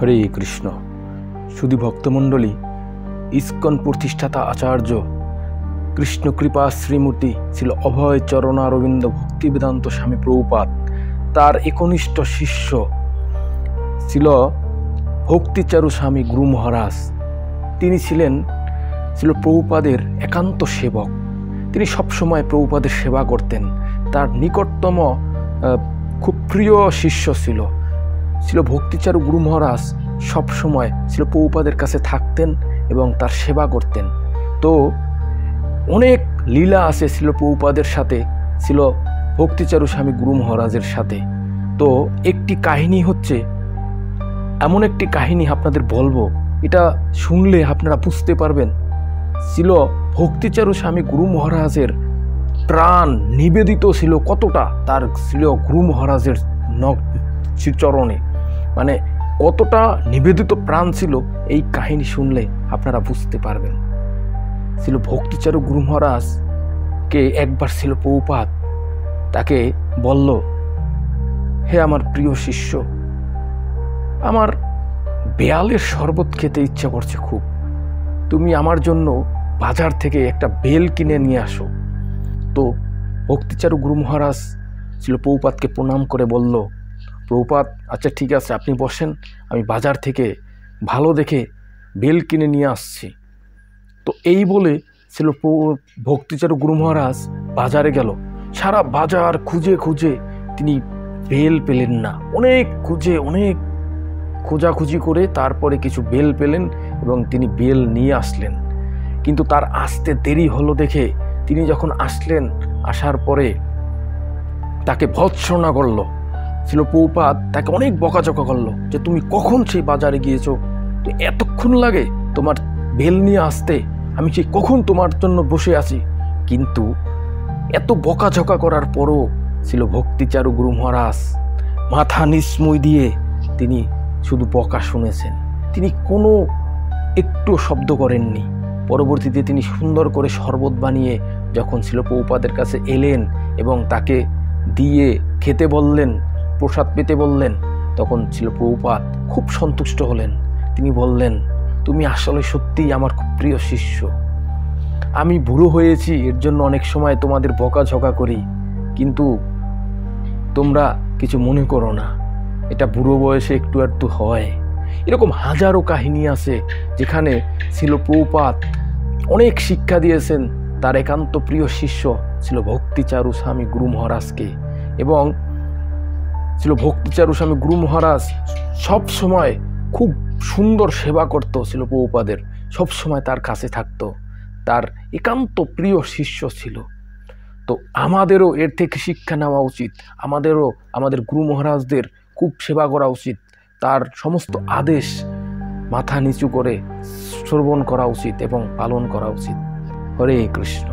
হরে কৃষ্ণ। সুধী ভক্তমণ্ডলী, ইস্কন প্রতিষ্ঠাতা আচার্য কৃষ্ণ কৃপা শ্রীমূর্তি ছিল অভয় চরণারবিন্দ ভক্তিবেদান্ত স্বামী প্রভুপাদ, তার একনিষ্ঠ শিষ্য ছিল ভক্তিচারু স্বামী গুরু মহারাজ। তিনি ছিল প্রভুপাদের একান্ত সেবক। তিনি সবসময় প্রভুপাদের সেবা করতেন। তার নিকটতম খুব প্রিয় শিষ্য ছিল ভক্তিচারু গুরু মহারাজ। সবসময় প্রভুপাদের কাছে থাকতেন এবং তার সেবা করতেন। তো অনেক লীলা আছে প্রভুপাদের সাথে, ভক্তিচারু স্বামী গুরু মহারাজের সাথে। তো একটি কাহিনী হচ্ছে, এমন একটি কাহিনী আপনাদের বলবো, এটা শুনলে আপনারা বুঝতে পারবেন ভক্তিচারু স্বামী গুরু মহারাজের প্রাণ নিবেদিত ছিল কতটা, তার গুরু মহারাজের চরণে, মানে কতটা নিবেদিত প্রাণ ছিল। এই কাহিনী শুনলে আপনারা বুঝতে পারবেন। ভক্তিচারু গুরু মহারাজকে একবার প্রভুপাদ তাকে বলল, হে আমার প্রিয় শিষ্য, আমার বেয়ালের শরবত খেতে ইচ্ছা করছে খুব, তুমি আমার জন্য বাজার থেকে একটা বেল কিনে নিয়ে আসো। তো ভক্তিচারু গুরু মহারাজ প্রভুপাদকে প্রণাম করে বলল, প্রভুপাদ, আচ্ছা ঠিক আছে, আপনি বসেন, আমি বাজার থেকে ভালো দেখে বেল কিনে নিয়ে আসছি। তো এই বলে ভক্তিচারু গুরু মহারাজ বাজারে গেল। সারা বাজার খুঁজে খুঁজে তিনি বেল পেলেন না। অনেক খোঁজাখুঁজি করে তারপরে কিছু বেল পেলেন এবং তিনি বেল নিয়ে আসলেন। কিন্তু তার আসতে দেরি হলো দেখে তিনি যখন আসলেন, আসার পরে তাকে ভৎসনা করলো প্রভুপাদ, তাকে অনেক বকাঝকা করলো যে তুমি কখন সেই বাজারে গিয়েছো, তো এতক্ষণ লাগে তোমার বেল নিয়ে আসতে, আমি সেই কখন তোমার জন্য বসে আছি। কিন্তু এত বকাঝকা করার পরও ভক্তিচারু গুরু মহারাজ মাথা নিচমুই দিয়ে তিনি শুধু বকা শুনেছেন, তিনি কোনো একটু শব্দ করেননি। পরবর্তীতে তিনি সুন্দর করে শরবত বানিয়ে যখন প্রভুপাদের কাছে এলেন এবং তাকে দিয়ে খেতে বললেন, প্রসাদ পেতে বললেন, তখন প্রভুপাদ খুব সন্তুষ্ট হলেন। তিনি বললেন, তুমি আসলে সত্যিই আমার খুব প্রিয় শিষ্য। আমি বুড়ো হয়েছি, এর জন্য অনেক সময় তোমাদের বকাঝকা করি, কিন্তু তোমরা কিছু মনে করো না, এটা বুড়ো বয়সে একটু একটু হয়। এরকম হাজারো কাহিনী আছে যেখানে প্রভুপাদ অনেক শিক্ষা দিয়েছেন তার একান্ত প্রিয় শিষ্য ভক্তিচারু স্বামী গুরু মহারাজকে। এবং ভক্তিচারু স্বামী গুরু মহারাজ সব সময় খুব সুন্দর সেবা করত প্রভুপাদের, সব সময় তার কাছে থাকতো, তার একান্ত প্রিয় শিষ্য ছিল। তো আমাদেরও এর থেকে শিক্ষা নেওয়া উচিত। আমাদেরও আমাদের গুরু মহারাজদের খুব সেবা করা উচিত, তার সমস্ত আদেশ মাথা নিচু করে শ্রবণ করা উচিত এবং পালন করা উচিত। হরে কৃষ্ণ।